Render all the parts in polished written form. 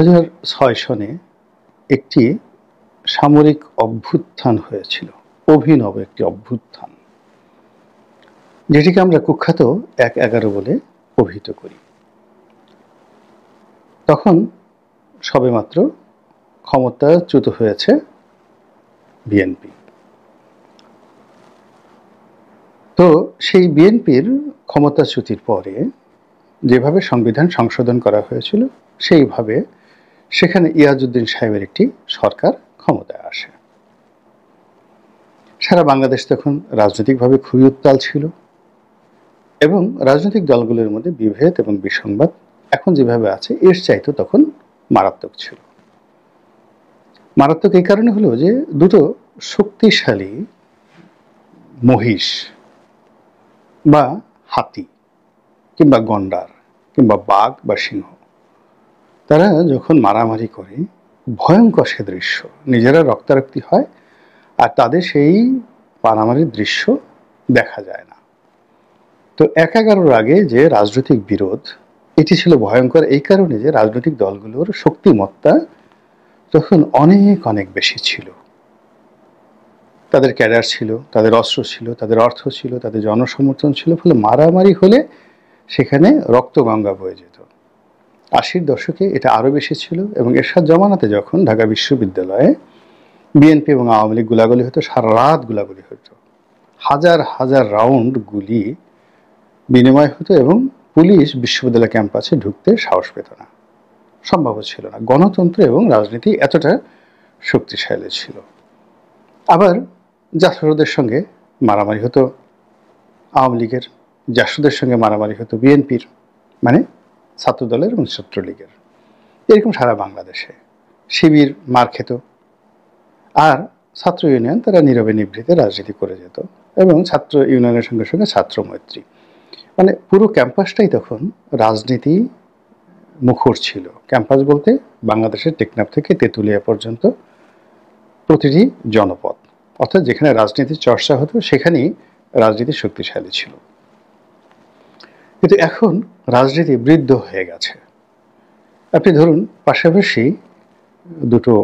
2006 সনে একটি সামরিক অভ্যুত্থান হয়েছিল, অভিনব একটি অভ্যুত্থান, যেটিকে আমরা কুখ্যাত ১/১১ বলে অভিহিত করি। তখন সবেমাত্র ক্ষমতাচ্যুত হয়েছে বিএনপি। তো সেই বিএনপির ক্ষমতাচ্যুতির পরে যেভাবে সংবিধান সংশোধন করা হয়েছিল, সেইভাবে সেখানে ইয়াজউদ্দিন সাহেবের একটি সরকার ক্ষমতায় আসে। সারা বাংলাদেশ তখন রাজনৈতিকভাবে খুবই উত্তাল ছিল এবং রাজনৈতিক দলগুলোর মধ্যে বিভেদ এবং বিসংবাদ এখন যেভাবে আছে এর চাইতে তখন মারাত্মক ছিল। মারাত্মক এই কারণে হলো যে দুটো শক্তিশালী মহিষ বা হাতি কিংবা গন্ডার কিংবা বাঘ বা সিংহ, তারা যখন মারামারি করে ভয়ঙ্কর সে দৃশ্য, নিজেরা রক্তারক্তি হয় আর তাদের সেই মারামারির দৃশ্য দেখা যায় না। তো ১/১১ আগে যে রাজনৈতিক বিরোধ, এটি ছিল ভয়ঙ্কর এই কারণে যে রাজনৈতিক দলগুলোর শক্তিমত্তা তখন অনেক অনেক বেশি ছিল। তাদের ক্যাডার ছিল, তাদের অস্ত্র ছিল, তাদের অর্থ ছিল, তাদের জনসমর্থন ছিল, ফলে মারামারি হলে সেখানে রক্তগঙ্গা বয়ে যেত। ৮০-র দশকে এটা আরও বেশি ছিল এবং এরশাদ জমানাতে যখন ঢাকা বিশ্ববিদ্যালয়ে বিএনপি এবং আওয়ামী লীগ গোলাগুলি হতো, সারা রাত গোলাগুলি হতো, হাজার হাজার রাউন্ড গুলি বিনিময় হতো এবং পুলিশ বিশ্ববিদ্যালয় ক্যাম্পাসে ঢুকতে সাহস পেত না, সম্ভব ছিল না। গণতন্ত্র এবং রাজনীতি এতটা শক্তিশালী ছিল। আবার জাসদের সঙ্গে মারামারি হতো আওয়ামী লীগের, জাসদের সঙ্গে মারামারি হতো বিএনপির, মানে ছাত্রদলের এবং ছাত্রলীগের। এরকম সারা বাংলাদেশে শিবির মার খেত আর ছাত্র ইউনিয়ন তারা নীরবে নিভৃতে রাজনীতি করে যেত এবং ছাত্র ইউনিয়নের সঙ্গে সঙ্গে ছাত্র মৈত্রী, মানে পুরো ক্যাম্পাসটাই তখন রাজনীতি মুখর ছিল। ক্যাম্পাস বলতে বাংলাদেশের টেকনাফ থেকে তেঁতুলিয়া পর্যন্ত প্রতিটি জনপদ, অর্থাৎ যেখানে রাজনীতির চর্চা হতো সেখানেই রাজনীতি শক্তিশালী ছিল। কিন্তু এখন রাজনীতি বৃদ্ধ হয়ে গেছে। আপনি ধরুন পাশাপাশি দুটো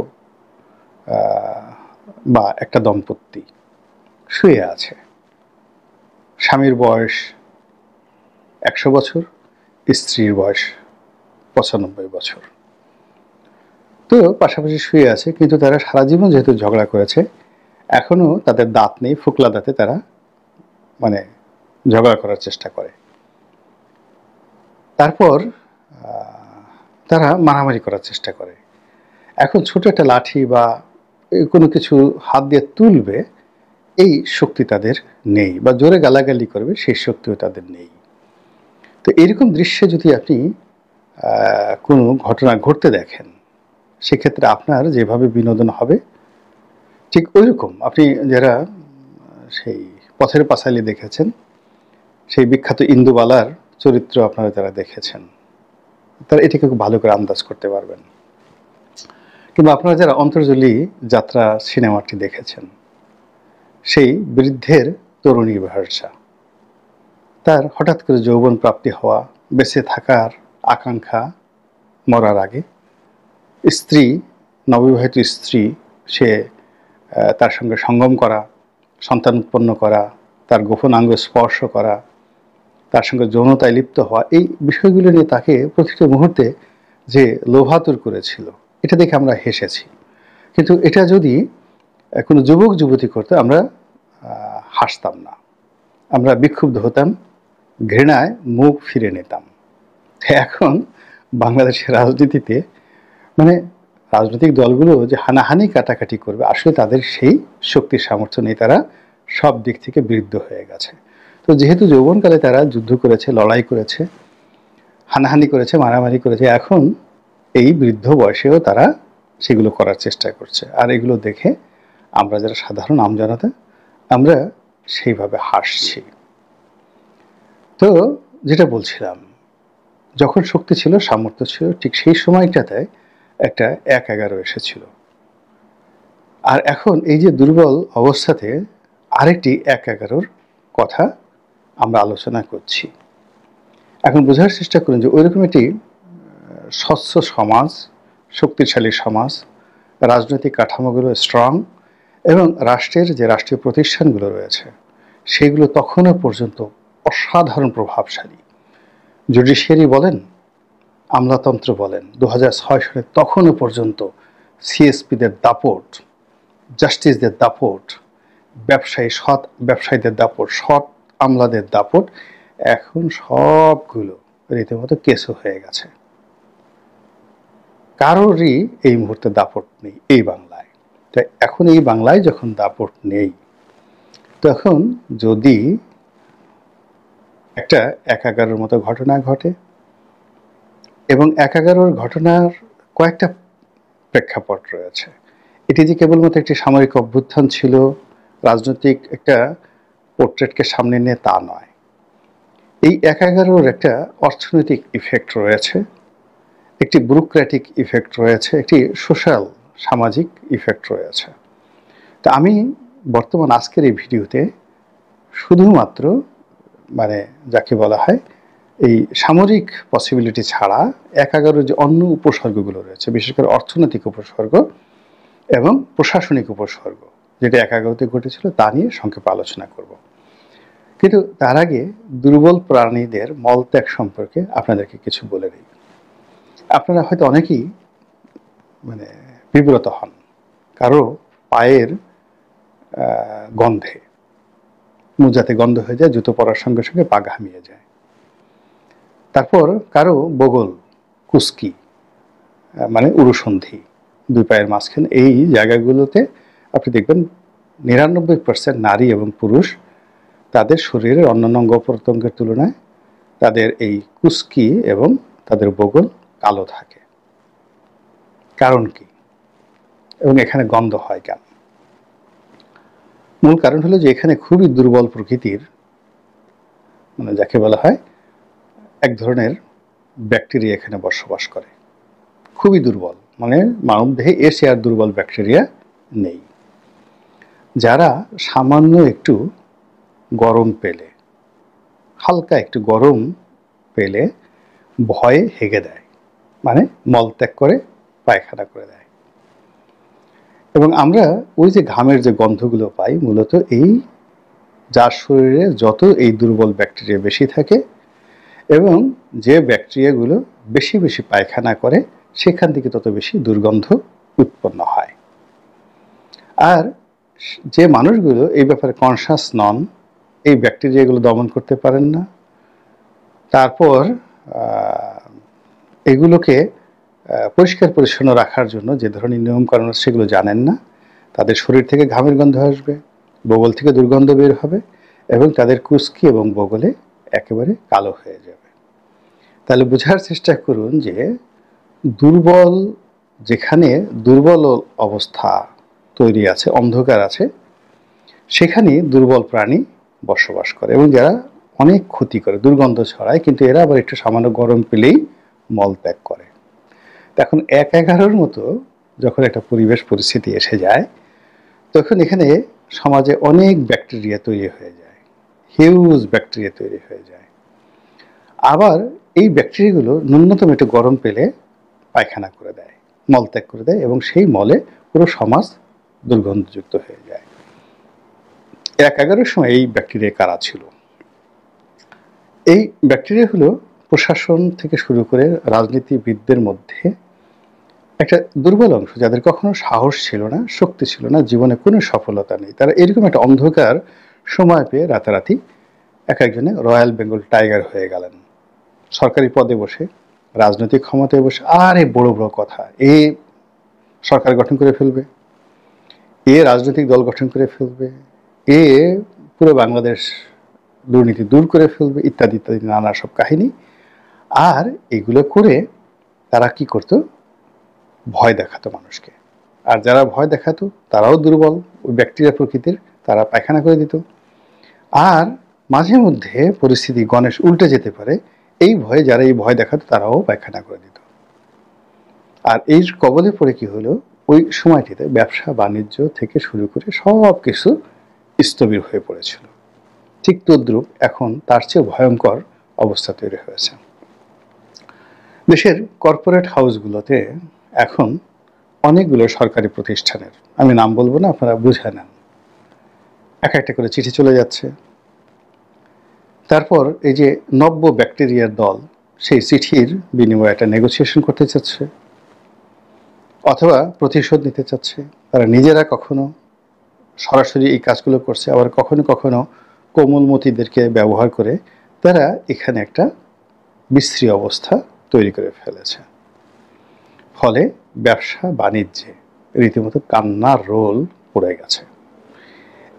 বা একটা দম্পতি শুয়ে আছে, স্বামীর বয়স ১০০ বছর, স্ত্রীর বয়স ৯৫ বছর। তো পাশাপাশি শুয়ে আছে, কিন্তু তারা সারা জীবন যেহেতু ঝগড়া করেছে, এখনো তাদের দাঁত নেই, ফোকলা দাঁতে তারা মানে ঝগড়া করার চেষ্টা করে। তারপর তারা মারামারি করার চেষ্টা করে। এখন ছোট একটা লাঠি বা কোনো কিছু হাত দিয়ে তুলবে এই শক্তি তাদের নেই, বা জোরে গালাগালি করবে সেই শক্তিও তাদের নেই। তো এরকম দৃশ্যে যদি আপনি কোনো ঘটনা ঘটতে দেখেন, সেক্ষেত্রে আপনার যেভাবে বিনোদন হবে ঠিক ওইরকম। আপনি যারা সেই পথের পাঁচালী দেখেছেন, সেই বিখ্যাত ইন্দুবালার চরিত্র আপনারা যারা দেখেছেন, তারা এটিকে খুব ভালো করে আন্দাজ করতে পারবেন। কিংবা আপনারা যারা অন্তর্জলি যাত্রা সিনেমাটি দেখেছেন, সেই বৃদ্ধের তরুণী ভাষা, তার হঠাৎ করে যৌবন প্রাপ্তি হওয়া, বেঁচে থাকার আকাঙ্ক্ষা মরার আগে, স্ত্রী, নববিবাহিত স্ত্রী, সে তার সঙ্গে সঙ্গম করা, সন্তান উৎপন্ন করা, তার গোপন অঙ্গ স্পর্শ করা, তার সঙ্গে যৌনতায় লিপ্ত হওয়া, এই বিষয়গুলো নিয়ে তাকে প্রতিটি মুহূর্তে যে লোভাতুর করেছিল, এটা দেখে আমরা হেসেছি। কিন্তু এটা যদি কোনো যুবক যুবতী করতে, আমরা হাসতাম না, আমরা বিক্ষুব্ধ হতাম, ঘৃণায় মুখ ফিরে নিতাম। এখন বাংলাদেশের রাজনীতিতে মানে রাজনৈতিক দলগুলো যে হানাহানি কাটাকাটি করবে, আসলে তাদের সেই শক্তির সামর্থ্য নেই, তারা সব দিক থেকে বৃদ্ধ হয়ে গেছে। তো যেহেতু যৌবনকালে তারা যুদ্ধ করেছে, লড়াই করেছে, হানাহানি করেছে, মারামারি করেছে, এখন এই বৃদ্ধ বয়সেও তারা সেগুলো করার চেষ্টা করছে। আর এগুলো দেখে আমরা যারা সাধারণ আমজনতা, আমরা সেইভাবে হাসছি। তো যেটা বলছিলাম, যখন শক্তি ছিল, সামর্থ্য ছিল, ঠিক সেই সময়টাতে একটা ১/১১ এসেছিল। আর এখন এই যে দুর্বল অবস্থাতে আরেকটি ১/১১ কথা আমরা আলোচনা করছি। এখন বোঝার চেষ্টা করুন যে ওইরকম একটি স্বচ্ছ সমাজ, শক্তিশালী সমাজ, রাজনৈতিক কাঠামোগুলো স্ট্রং এবং রাষ্ট্রের যে রাষ্ট্রীয় প্রতিষ্ঠানগুলো রয়েছে সেগুলো তখনও পর্যন্ত অসাধারণ প্রভাবশালী। জুডিশিয়ারি বলেন, আমলাতন্ত্র বলেন, 2006 সালে তখনও পর্যন্ত সিএসপিদের দাপট, জাস্টিসদের দাপট, সৎ ব্যবসায়ীদের দাপট, সৎ আমলাদের দাপট, এখন সবগুলো রীতিমতো কেসও হয়ে গেছে। কারোরই এই মুহূর্তে দাপট নেই এই বাংলায়। তাই এখন এই বাংলায় যখন দাপট নেই, তখন যদি একটা 1/11 মতো ঘটনা ঘটে, এবং 1/11 ঘটনার কয়েকটা প্রেক্ষাপট রয়েছে। এটি যে কেবলমাত্র একটি সামরিক অভ্যুত্থান ছিল, রাজনৈতিক একটা পোর্ট্রেটকে সামনে নিয়ে তা নয়। এই 1/11 একটা অর্থনৈতিক ইফেক্ট রয়েছে, একটি ব্যুরোক্র্যাটিক ইফেক্ট রয়েছে, একটি সোশ্যাল সামাজিক ইফেক্ট রয়েছে। তা আমি বর্তমান আজকের এই ভিডিওতে শুধুমাত্র যাকে বলা হয় এই সামরিক পসিবিলিটি ছাড়া 1/11 যে অন্য উপসর্গগুলো রয়েছে, বিশেষ করে অর্থনৈতিক উপসর্গ এবং প্রশাসনিক উপসর্গ যেটা 1/11তে ঘটেছিল তা নিয়ে সংক্ষেপে আলোচনা করব। কিন্তু তার আগে দুর্বল প্রাণীদের মলত্যাগ সম্পর্কে আপনাদেরকে কিছু বলে দিই। আপনারা হয়তো অনেকেই বিব্রত হন কারো পায়ের গন্ধে, মোজাতে গন্ধ হয়ে যায়, জুতো পরার সঙ্গে সঙ্গে পা ঘামিয়ে যায়। তারপর কারো বগল, কুস্কি উরুসন্ধি, দুই পায়ের মাঝখানে, এই জায়গাগুলোতে আপনি দেখবেন 99% নারী এবং পুরুষ তাদের শরীরের অন্যান্য অঙ্গ প্রত্যঙ্গের তুলনায় তাদের এই কুস্কি এবং তাদের বগল কালো থাকে। কারণ কি এবং এখানে গন্ধ হয় কেন? মূল কারণ হলো যে এখানে খুবই দুর্বল প্রকৃতির যাকে বলা হয় এক ধরনের ব্যাকটেরিয়া এখানে বসবাস করে, খুবই দুর্বল, মানবদেহে এসে আর দুর্বল ব্যাকটেরিয়া নেই, যারা সামান্য একটু গরম পেলে, হালকা একটু গরম পেলে ভয়ে হেগে দেয়, মলত্যাগ করে পায়খানা করে দেয়। এবং আমরা ওই যে ঘামের যে গন্ধগুলো পাই, মূলত এই যার শরীরে যত এই দুর্বল ব্যাকটেরিয়া বেশি থাকে এবং যে ব্যাকটেরিয়াগুলো বেশি বেশি পায়খানা করে সেখান থেকে তত বেশি দুর্গন্ধ উৎপন্ন হয়। আর যে মানুষগুলো এই ব্যাপারে কনসাস নন, এই ব্যাকটেরিয়াগুলো দমন করতে পারেন না, তারপর এগুলোকে পরিষ্কার পরিচ্ছন্ন রাখার জন্য যে ধরনের নিয়মকানুন সেগুলো জানেন না, তাদের শরীর থেকে ঘামের গন্ধ আসবে, বগল থেকে দুর্গন্ধ বের হবে এবং তাদের কুস্কি এবং বগলে একেবারে কালো হয়ে যাবে। তাহলে বোঝার চেষ্টা করুন যে যেখানে দুর্বল অবস্থা তৈরি আছে, অন্ধকার আছে, সেখানে দুর্বল প্রাণী বসবাস করে এবং যারা অনেক ক্ষতি করে, দুর্গন্ধ ছড়ায়, কিন্তু এরা আবার একটু সামান্য গরম পেলেই মলত্যাগ করে। এখন 1/11 মতো যখন একটা পরিবেশ পরিস্থিতি এসে যায়, তখন এখানে সমাজে অনেক ব্যাকটেরিয়া তৈরি হয়ে যায়, হিউজ ব্যাকটেরিয়া তৈরি হয়ে যায়। আবার এই ব্যাকটেরিয়াগুলো ন্যূনতম একটু গরম পেলে পায়খানা করে দেয়, মলত্যাগ করে দেয় এবং সেই মলে পুরো সমাজ দুর্গন্ধযুক্ত হয়ে যায়। 1/11 সময় এই ব্যাকটেরিয়া কারা ছিল? এই ব্যাকটেরিয়া হলো প্রশাসন থেকে শুরু করে রাজনীতিবিদদের মধ্যে একটা দুর্বল অংশ, যাদের কখনো সাহস ছিল না, শক্তি ছিল না, জীবনে কোনো সফলতা নেই। তারা এরকম একটা অন্ধকার সময় পেয়ে রাতারাতি এক একজনে রয়্যাল বেঙ্গল টাইগার হয়ে গেলেন, সরকারি পদে বসে, রাজনৈতিক ক্ষমতায় বসে, আর এই বড় বড় কথা, এ সরকার গঠন করে ফেলবে, এ রাজনৈতিক দল গঠন করে ফেলবে, এ পুরো বাংলাদেশ দুর্নীতি দূর করে ফেলবে, ইত্যাদি ইত্যাদি নানা সব কাহিনী। আর এগুলো করে তারা কি করত? ভয় দেখাতো মানুষকে। আর যারা ভয় দেখাতো তারাও দুর্বল, ওই ব্যাকটেরিয়া প্রকৃতির, তারা পায়খানা করে দিত। আর মাঝে মধ্যে পরিস্থিতি গণেশ উল্টে যেতে পারে, এই ভয়ে যারা এই ভয় দেখাতো তারাও পায়খানা করে দিত। আর এই কবলে পড়ে কি হলো, ওই সময়টিতে ব্যবসা বাণিজ্য থেকে শুরু করে সব কিছু স্থবির হয়ে পড়েছিল। ঠিক তদ্রূপ এখন তার চেয়ে ভয়ঙ্কর অবস্থা তৈরি হয়েছে। দেশের কর্পোরেট হাউসগুলোতে এখন অনেকগুলো সরকারি প্রতিষ্ঠানের, আমি নাম বলবো না, আপনারা বুঝে নেন, এক একটা করে চিঠি চলে যাচ্ছে। তারপর এই যে নব্য ব্যাকটেরিয়ার দল সেই চিঠির বিনিময়ে একটা নেগোসিয়েশন করতে চাচ্ছে অথবা প্রতিশোধ নিতে চাচ্ছে। তারা নিজেরা কখনো সরাসরি এই কাজগুলো করছে, আবার কখনো কখনো কোমলমতিদেরকে ব্যবহার করে তারা এখানে একটা বিশ্রী অবস্থা তৈরি করে ফেলেছে। ফলে ব্যবসা বাণিজ্যে রীতিমতো কান্নার রোল পড়ে গেছে।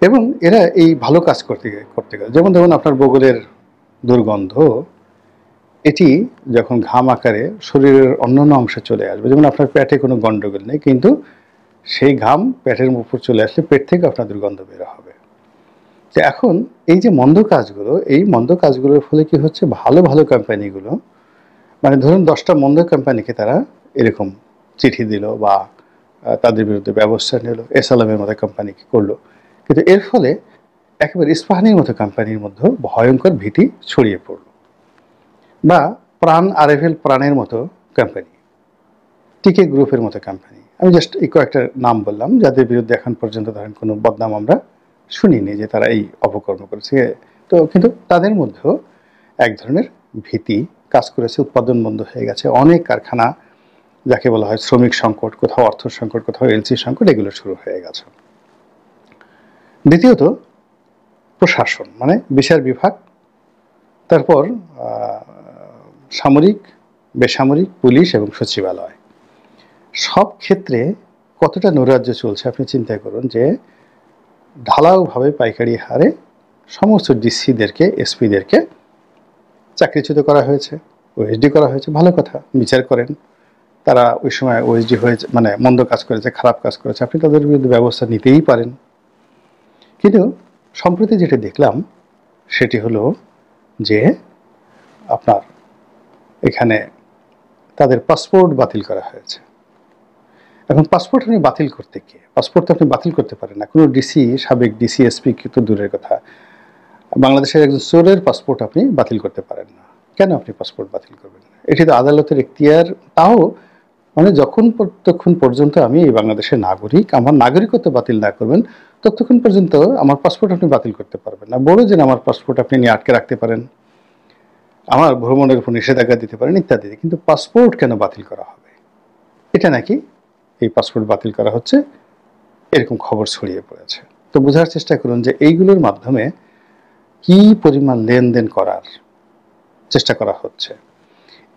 এবং এরা এই ভালো কাজ করতে করতে গেলে, যেমন ধরুন আপনার বগলের দুর্গন্ধ, এটি যখন ঘাম আকারে শরীরের অন্যান্য অংশে চলে আসবে, যেমন আপনার পেটে কোনো গন্ডগোল নেই, কিন্তু সেই ঘাম পেটের উপর চলে আসলে পেট থেকে আপনার দুর্গন্ধ বের হবে। তো এখন এই যে মন্দ কাজগুলো, এই মন্দ কাজগুলোর ফলে কি হচ্ছে, ভালো ভালো কোম্পানিগুলো, মানে ধরুন 10টা মন্দ কোম্পানিকে তারা এরকম চিঠি দিল বা তাদের বিরুদ্ধে ব্যবস্থা নিল, এসালামের মতো কোম্পানিকে করলো, কিন্তু এর ফলে একেবারে ইস্পাহানির মতো কোম্পানির মধ্যে ভয়ঙ্কর ভীতি ছড়িয়ে পড়ল। বা প্রাণ আরএফএল প্রাণের মতো কোম্পানি, টিকে গ্রুপের মতো কোম্পানি, আমি জাস্ট এই কয়েকটা নাম বললাম যাদের বিরুদ্ধে এখন পর্যন্ত ধরেন কোনো বদনাম আমরা শুনিনি যে তারা এই অপকর্ম করেছে। তো কিন্তু তাদের মধ্যেও এক ধরনের ভীতি কাজ করেছে, উৎপাদন বন্ধ হয়ে গেছে, অনেক কারখানা, যাকে বলা হয় শ্রমিক সংকট, কোথাও অর্থ সংকট, কোথাও এলসি সংকট, এগুলো শুরু হয়ে গেছে। দ্বিতীয়ত প্রশাসন, মানে বিচার বিভাগ, তারপর সামরিক, বেসামরিক, পুলিশ এবং সচিবালয়, সব ক্ষেত্রে কতটা নৈরাজ্য চলছে আপনি চিন্তা করুন। যে ঢালাওভাবে পাইকারি হারে সমস্ত ডিসিদেরকে, এসপিদেরকে চাকরিচ্যুত করা হয়েছে, ওএসডি করা হয়েছে। ভালো কথা, বিচার করেন, তারা ওই সময় ওএসডি হয়েছে, মানে মন্দ কাজ করেছে, খারাপ কাজ করেছে, আপনি তাদের বিরুদ্ধে ব্যবস্থা নিতেই পারেন। কিন্তু সম্প্রতি যেটা দেখলাম সেটি হলো যে আপনার এখানে তাদের পাসপোর্ট বাতিল করা হয়েছে। এখন পাসপোর্ট আপনি বাতিল করতে গিয়ে, পাসপোর্ট তো আপনি বাতিল করতে পারেন না, কোনো ডিসি, সাবেক ডিসি, এসপি তো দূরের কথা, বাংলাদেশের একজন চোরের পাসপোর্ট আপনি বাতিল করতে পারেন না। কেন আপনি পাসপোর্ট বাতিল করবেন? এটি তো আদালতের এখতিয়ার। তাও মানে ততক্ষণ পর্যন্ত আমি এই বাংলাদেশের নাগরিক, আমার নাগরিকত্ব বাতিল না করবেন ততক্ষণ পর্যন্ত আমার পাসপোর্ট আপনি বাতিল করতে পারবেন না। বড় যে আমার পাসপোর্ট আপনি নিয়ে আটকে রাখতে পারেন, আমার ভ্রমণের উপর নিষেধাজ্ঞা দিতে পারেন ইত্যাদি, কিন্তু পাসপোর্ট কেন বাতিল করা হবে? এটা নাকি এই পাসপোর্ট বাতিল করা হচ্ছে, এরকম খবর ছড়িয়ে পড়েছে। তো বোঝার চেষ্টা করুন যে এইগুলোর মাধ্যমে কি পরিমাণ লেনদেন করার চেষ্টা করা হচ্ছে।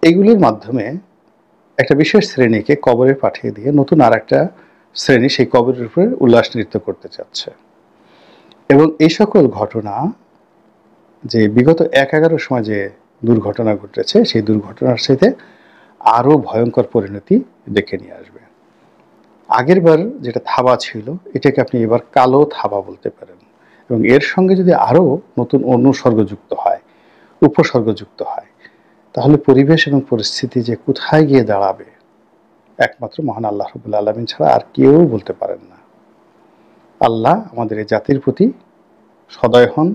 এইগুলোর মাধ্যমে একটা বিশেষ শ্রেণীকে কবরে পাঠিয়ে দিয়ে নতুন আর একটা শ্রেণী সেই কবরের উপরে উল্লাস নৃত্য করতে চাচ্ছে। এবং এই সকল ঘটনা যে বিগত ১-১১ সময় যে দুর্ঘটনা ঘটেছে, সেই দুর্ঘটনার সাথে আরও ভয়ঙ্কর পরিণতি ডেকে নিয়ে আসবে। আগের বার যেটা থাবা ছিল, এটাকে আপনি এবার কালো থাবা বলতে পারেন। এবং এর সঙ্গে যদি আরও নতুন অনুসর্গযুক্ত হয়, উপসর্গযুক্ত হয়, তাহলে পরিবেশ এবং পরিস্থিতি যে কোথায় গিয়ে দাঁড়াবে একমাত্র মহান আল্লাহ রাব্বুল আলামিন ছাড়া আর কেউ বলতে পারেন না। আল্লাহ আমাদের এই জাতির প্রতি সদয় হন,